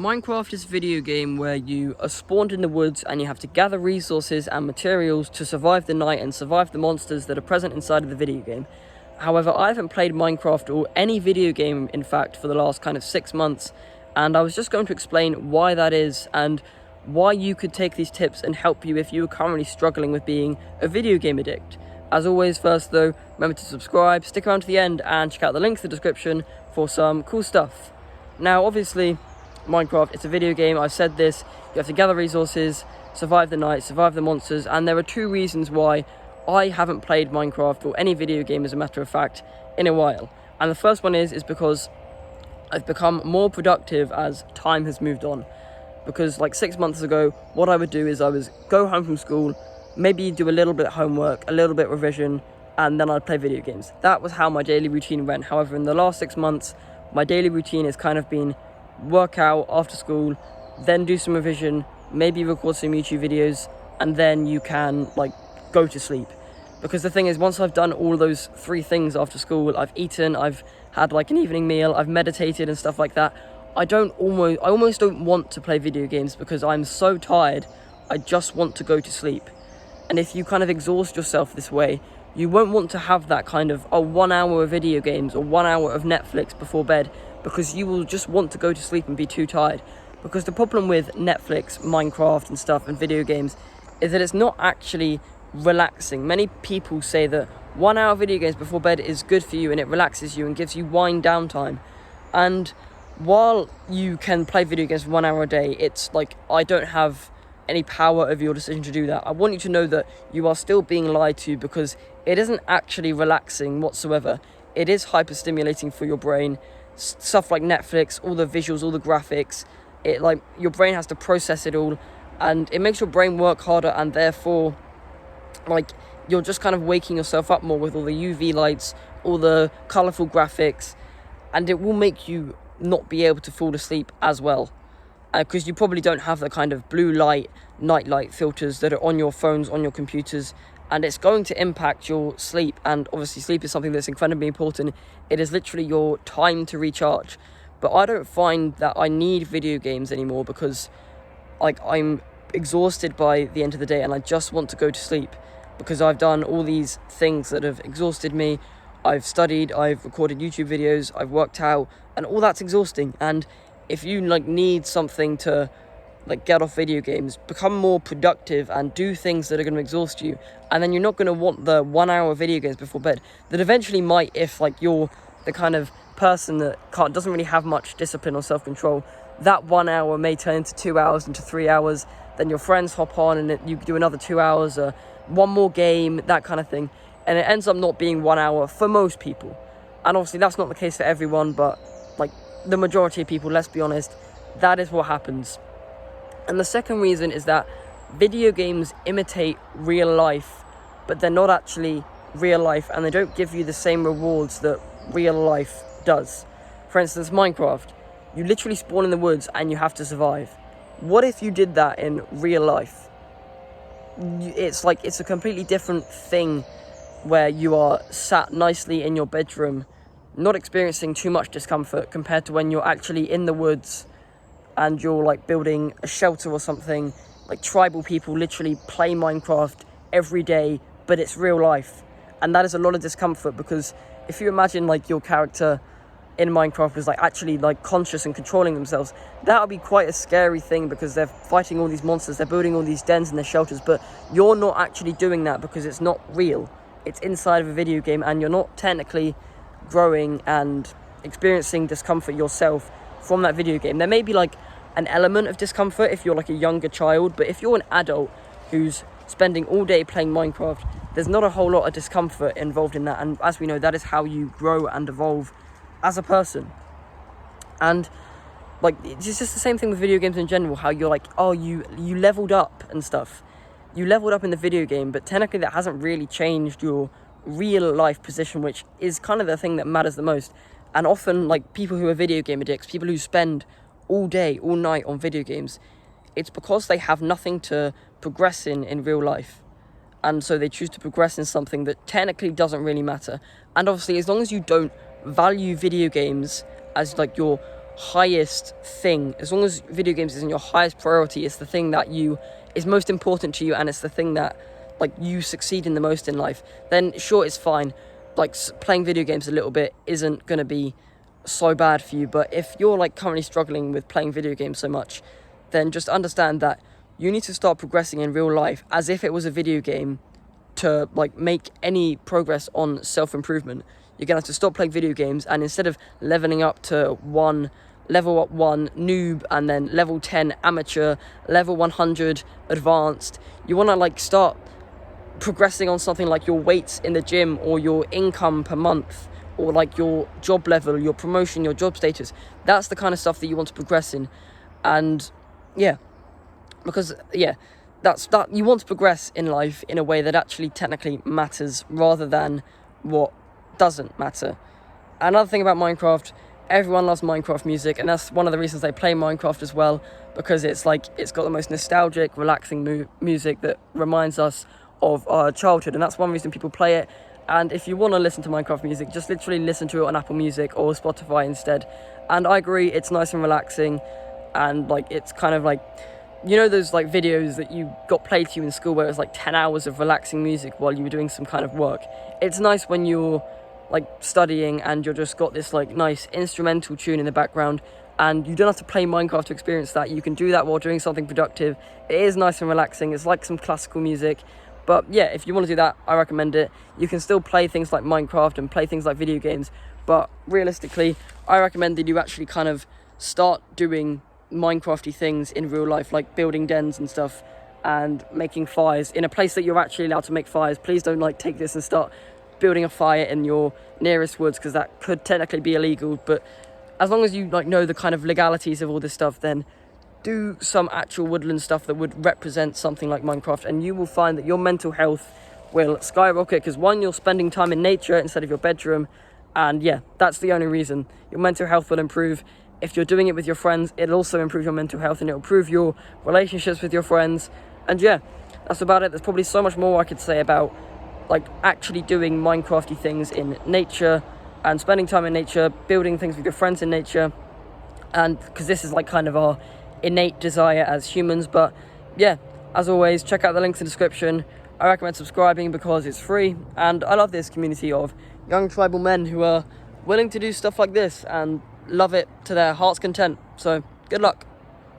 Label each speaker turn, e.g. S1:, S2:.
S1: Minecraft is a video game where you are spawned in the woods and you have to gather resources and materials to survive the night and survive the monsters that are present inside of the video game. However, I haven't played Minecraft or any video game, in fact, for the last kind of 6 months, and I was just going to explain why that is and why you could take these tips and help you if you are currently struggling with being a video game addict. As always, first though, remember to subscribe, stick around to the end, and check out the link in the description for some cool stuff. Now, obviously, Minecraft, it's a video game. I've said this, you have to gather resources, survive the night, survive the monsters, and there are two reasons why I haven't played Minecraft or any video game, as a matter of fact, in a while. And the first one is because I've become more productive as time has moved on. Because like 6 months ago, what I would do is I would go home from school, maybe do a little bit of homework, a little bit of revision, and then I'd play video games. That was how my daily routine went. However, in the last 6 months, my daily routine has kind of been work out after school, then do some revision, maybe record some YouTube videos, and then you can like go to sleep. Because the thing is, once I've done all those three things after school, I've eaten, I've had like an evening meal, I've meditated and stuff like that, I almost don't want to play video games because I'm so tired, I just want to go to sleep. And if you kind of exhaust yourself this way, you won't want to have that kind of 1 hour of video games or 1 hour of Netflix before bed, because you will just want to go to sleep and be too tired. Because the problem with Netflix, Minecraft and stuff and video games is that it's not actually relaxing. Many people say that 1 hour video games before bed is good for you and it relaxes you and gives you wind down time. And while you can play video games for 1 hour a day, it's like I don't have any power over your decision to do that. I want you to know that you are still being lied to, because it isn't actually relaxing whatsoever. It is hyper-stimulating for your brain. Stuff like Netflix, all the visuals, all the graphics, it like your brain has to process it all, and it makes your brain work harder, and therefore like you're just kind of waking yourself up more with all the UV lights, all the colourful graphics, and it will make you not be able to fall asleep as well, because you probably don't have the kind of blue light, night light filters that are on your phones, on your computers, and it's going to impact your sleep. And obviously sleep is something that's incredibly important. It is literally your time to recharge. But I don't find that I need video games anymore, because like I'm exhausted by the end of the day and I just want to go to sleep, because I've done all these things that have exhausted me. I've studied, I've recorded YouTube videos, I've worked out, and all that's exhausting. And if you like need something to like get off video games, become more productive and do things that are going to exhaust you, and then you're not going to want the 1 hour video games before bed that eventually might, if like you're the kind of person that doesn't really have much discipline or self-control, that 1 hour may turn into 2 hours, into 3 hours, then your friends hop on and you do another 2 hours, one more game, that kind of thing, and it ends up not being 1 hour for most people. And obviously that's not the case for everyone, but like the majority of people, let's be honest, that is what happens. And the second reason is that video games imitate real life, but they're not actually real life, and they don't give you the same rewards that real life does. For instance, Minecraft, you literally spawn in the woods and you have to survive. What if you did that in real life? It's a completely different thing, where you are sat nicely in your bedroom, not experiencing too much discomfort, compared to when you're actually in the woods and you're like building a shelter or something. Like tribal people literally play Minecraft every day, but it's real life, and that is a lot of discomfort. Because if you imagine like your character in Minecraft was like actually like conscious and controlling themselves, that would be quite a scary thing, because they're fighting all these monsters, they're building all these dens and their shelters, but you're not actually doing that because it's not real. It's inside of a video game, and you're not technically growing and experiencing discomfort yourself from that video game. There may be like an element of discomfort if you're like a younger child, but if you're an adult who's spending all day playing Minecraft, there's not a whole lot of discomfort involved in that. And as we know, that is how you grow and evolve as a person. And like it's just the same thing with video games in general, how you're like, oh, you leveled up and stuff. You leveled up in the video game, but technically that hasn't really changed your real life position, which is kind of the thing that matters the most. And often like people who are video game addicts, people who spend all day, all night on video games, it's because they have nothing to progress in real life. And so they choose to progress in something that technically doesn't really matter. And obviously, as long as you don't value video games as like your highest thing, as long as video games isn't your highest priority, it's the thing that is most important to you, and it's the thing that like you succeed in the most in life, then sure, it's fine. Like playing video games a little bit isn't going to be so bad for you. But if you're like currently struggling with playing video games so much, then just understand that you need to start progressing in real life as if it was a video game to like make any progress on self-improvement. You're gonna have to stop playing video games, and instead of leveling up to level up 1 noob, and then level 10 amateur, level 100 advanced, you want to like start progressing on something like your weights in the gym, or your income per month, or like your job level, your promotion, your job status. That's the kind of stuff that you want to progress in. And yeah, because that's that, you want to progress in life in a way that actually technically matters, rather than what doesn't matter. Another thing about Minecraft, everyone loves Minecraft music, and that's one of the reasons they play Minecraft as well, because it's got the most nostalgic, relaxing music that reminds us of our childhood, and that's one reason people play it. And if you want to listen to Minecraft music, just literally listen to it on Apple Music or Spotify instead. And I agree, it's nice and relaxing, and like it's kind of like, you know, those like videos that you got played to you in school where it was like 10 hours of relaxing music while you were doing some kind of work. It's nice when you're like studying and you're just got this like nice instrumental tune in the background, and you don't have to play Minecraft to experience that. You can do that while doing something productive. It is nice and relaxing. It's like some classical music. But yeah, if you want to do that, I recommend it. You can still play things like Minecraft and play things like video games, but realistically, I recommend that you actually kind of start doing Minecrafty things in real life, like building dens and stuff, and making fires in a place that you're actually allowed to make fires. Please don't like take this and start building a fire in your nearest woods, because that could technically be illegal. But as long as you like know the kind of legalities of all this stuff, then do some actual woodland stuff that would represent something like Minecraft, and you will find that your mental health will skyrocket, because one, you're spending time in nature instead of your bedroom, and yeah, that's the only reason. Your mental health will improve. If you're doing it with your friends, it'll also improve your mental health, and it'll improve your relationships with your friends. And yeah, that's about it. There's probably so much more I could say about like actually doing Minecrafty things in nature, and spending time in nature, building things with your friends in nature, and because this is like kind of our innate desire as humans. But yeah, as always, check out the links in the description. I recommend subscribing because it's free, and I love this community of young tribal men who are willing to do stuff like this and love it to their heart's content. So good luck.